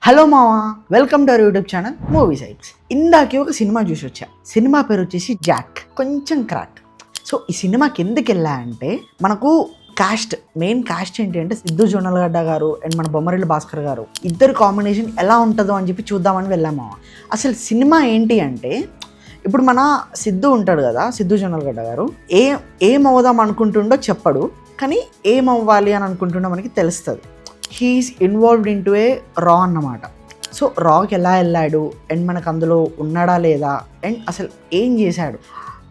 Hello మావా, welcome to our YouTube channel movie sites. ఇందాకే ఒక సినిమా చూసి వచ్చా. సినిమా పేరు వచ్చేసి జాక్, కొంచెం క్రాక్. సో ఈ సినిమాకి ఎందుకు వెళ్ళా అంటే మనకు మెయిన్ కాస్ట్ ఏంటి అంటే సిద్ధు జొన్నలగడ్డ గారు అండ్ మన బొమ్మరిల్లు భాస్కర్ గారు ఇద్దరు కాంబినేషన్ ఎలా ఉంటుందో అని చెప్పి చూద్దామని వెళ్ళాము. అసలు సినిమా ఏంటి అంటే ఇప్పుడు మన సిద్ధు ఉంటాడు కదా, సిద్ధు జొన్నలగడ్డ గారు ఏం అవుదాం అనుకుంటుండో చెప్పడు, కానీ ఏం అవ్వాలి అని అనుకుంటుండో మనకి తెలుస్తుంది. హీఈస్ ఇన్వాల్వ్డ్ ఇన్ టు ఏ రా అన్నమాట. సో రాకి ఎలా వెళ్ళాడు అండ్ మనకు అందులో ఉన్నాడా లేదా అండ్ అసలు ఏం చేశాడు,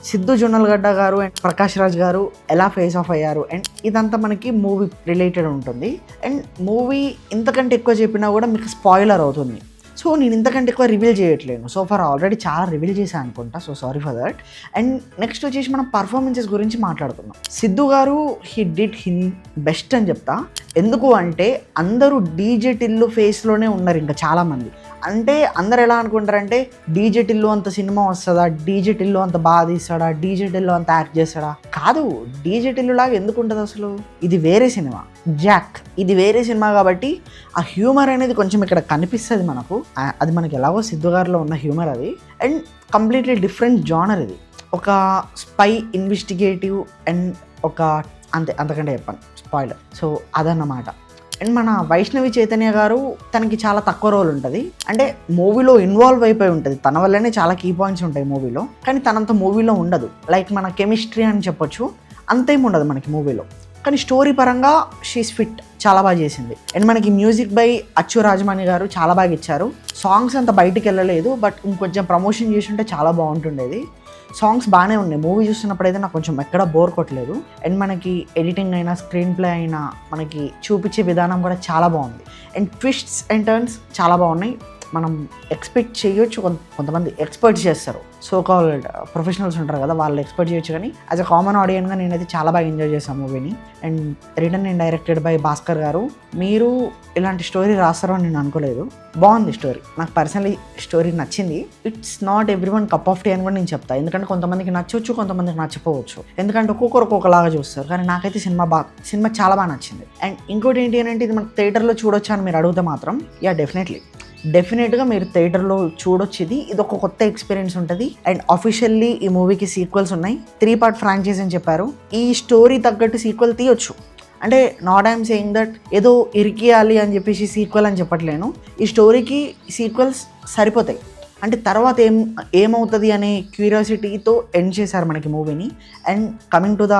సిద్ధు జొన్నలగడ్డ గారు అండ్ ప్రకాష్ రాజ్ గారు ఎలా ఫేస్ ఆఫ్ అయ్యారు అండ్ ఇదంతా మనకి మూవీ రిలేటెడ్ ఉంటుంది. అండ్ మూవీ ఇంతకంటే ఎక్కువ చెప్పినా కూడా మీకు స్పాయిలర్ అవుతుంది. సో నేను ఇంతకంటే ఎక్కువ రివీల్ చేయట్లేను. సో ఫర్ ఆల్రెడీ చాలా రివీల్ చేశాను అనుకుంటా, so sorry for that. And next వచ్చేసి మనం పర్ఫార్మెన్సెస్ గురించి మాట్లాడుకుందాం. సిద్ధు గారు హీ డిడ్ హిమ్ బెస్ట్ అని చెప్తా. ఎందుకు అంటే అందరూ డీజే టిల్లు ఫేస్లోనే ఉన్నారు ఇంకా చాలామంది. అంటే అందరు ఎలా అనుకుంటారంటే డీజే టిల్లు అంత సినిమా వస్తుందా, డీజే టిల్లు అంత బాగా తీస్తాడా, డీజే టిల్లు అంత యాక్ట్ చేస్తాడా? కాదు, డీజే టిల్లు లాగా ఎందుకు ఉంటుంది అసలు? ఇది వేరే సినిమా, జాక్ ఇది వేరే సినిమా కాబట్టి ఆ హ్యూమర్ అనేది కొంచెం ఇక్కడ కనిపిస్తుంది మనకు. అది మనకి ఎలాగో సిద్ధు గారిలో ఉన్న హ్యూమర్ అది. అండ్ కంప్లీట్లీ డిఫరెంట్ జానర్ ఇది. ఒక స్పై ఇన్వెస్టిగేటివ్ అండ్ ఒక అంతకంటే చెప్పాను స్పాయిలర్. సో అదన్నమాట. అండ్ మన వైష్ణవి చైతన్య గారు తనకి చాలా తక్కువ రోల్ ఉంటుంది. అంటే మూవీలో ఇన్వాల్వ్ అయిపోయి ఉంటుంది, తన వల్లనే చాలా కీ పాయింట్స్ ఉంటాయి మూవీలో, కానీ తనంత మూవీలో ఉండదు. లైక్ మన కెమిస్ట్రీ అని చెప్పొచ్చు, అంతేం ఉండదు మనకి మూవీలో. కానీ స్టోరీ పరంగా షీస్ ఫిట్, చాలా బాగా చేసింది. అండ్ మనకి మ్యూజిక్ బై అచ్చు రాజమణి గారు చాలా బాగా ఇచ్చారు. సాంగ్స్ అంత బయటికి వెళ్ళలేదు, బట్ ఇంకొంచెం ప్రమోషన్ చేసి ఉంటే చాలా బాగుంటుండేది. సాంగ్స్ బాగానే ఉన్నాయి. మూవీ చూస్తున్నప్పుడు అయితే నాకు కొంచెం ఎక్కడ బోర్ కొట్టలేదు. అండ్ మనకి ఎడిటింగ్ అయినా స్క్రీన్ ప్లే అయినా మనకి చూపించే విధానం కూడా చాలా బాగుంది. అండ్ ట్విస్ట్స్ అండ్ టర్న్స్ చాలా బాగున్నాయి. మనం ఎక్స్పెక్ట్ చేయొచ్చు, కొంతమంది ఎక్స్పర్ట్స్ చేస్తారు, సో కాల్డ్ ప్రొఫెషనల్స్ ఉంటారు కదా, వాళ్ళు ఎక్స్పెక్ట్ చేయొచ్చు. కానీ యాజ్ అ కామన్ ఆడియన్గా నేనైతే చాలా బాగా ఎంజాయ్ చేశాను మూవీని. And written and directed by Bhaskar garu. మీరు ఇలాంటి స్టోరీ రాస్తారో అని నేను అనుకోలేదు. బాగుంది స్టోరీ, నాకు పర్సనలీ స్టోరీ నచ్చింది. It's not every one cup of tea అని కూడా నేను చెప్తాను. ఎందుకంటే కొంతమందికి నచ్చవచ్చు, కొంతమందికి నచ్చపోవచ్చు. ఎందుకంటే ఒక్కొక్కలాగా చూస్తారు. కానీ నాకైతే సినిమా చాలా బాగా నచ్చింది. అండ్ ఇంకోటి ఏంటి అని అంటే ఇది మనకు థియేటర్లో చూడొచ్చు అని మీరు అడిగితే మాత్రం యా డెఫినెట్గా మీరు థియేటర్లో చూడొచ్చు. ఇది ఒక కొత్త ఎక్స్పీరియన్స్ ఉంటుంది. అండ్ అఫీషియల్లీ ఈ మూవీకి సీక్వెల్స్ ఉన్నాయి. 3 part ఫ్రాంచైజ్ అని చెప్పారు. ఈ స్టోరీ తగ్గట్టు సీక్వెల్ తీయొచ్చు. అంటే నాట్ ఐఎమ్ సేయింగ్ దట్ ఏదో ఇరికియాలి అని చెప్పేసి సీక్వెల్ అని చెప్పట్లేను. ఈ స్టోరీకి సీక్వెల్స్ సరిపోతాయి. అంటే తర్వాత ఏమవుతుంది అనే క్యూరియాసిటీతో ఎండ్ చేశారు మనకి మూవీని. And coming to the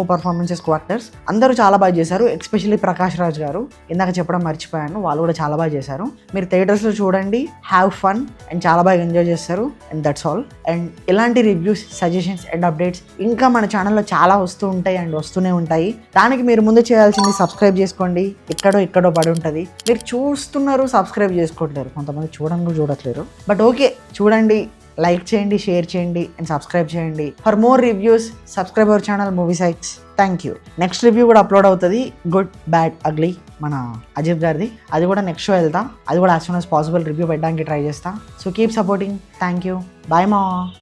performances quarters, అందరూ చాలా బాగా చేశారు. ఎస్పెషల్లీ ప్రకాష్ రాజ్ గారు, ఇందాక చెప్పడం మర్చిపోయాను, వాళ్ళు కూడా చాలా బాగా చేశారు. మీరు థియేటర్స్లో చూడండి, హ్యావ్ ఫన్ అండ్ చాలా బాగా ఎంజాయ్ చేస్తారు. And that's all. అండ్ ఇలాంటి రివ్యూస్, సజెషన్స్ అండ్ అప్డేట్స్ ఇంకా మన ఛానల్లో చాలా వస్తూ ఉంటాయి అండ్ వస్తూనే ఉంటాయి. దానికి మీరు ముందు చేయాల్సింది సబ్స్క్రైబ్ చేసుకోండి. ఎక్కడో పడి ఉంటుంది. మీరు చూస్తున్నారు, సబ్స్క్రైబ్ చేసుకోవట్లేరు, కొంతమంది చూడట్లేరు. బట్ ఓకే, చూడండి, లైక్ చేయండి, షేర్ చేయండి అండ్ సబ్స్క్రైబ్ చేయండి. For more reviews subscribe our channel movie sites. Thank you. Next review కూడా అప్లోడ్ అవుతుంది, గుడ్ బ్యాడ్ అగ్లీ, మన అజిత్ గారిది. అది కూడా నెక్స్ట్ షో వెళ్తా, అది కూడా as soon as possible review పెట్టడానికి ట్రై చేస్తా. So keep supporting. Thank you. Bye మా.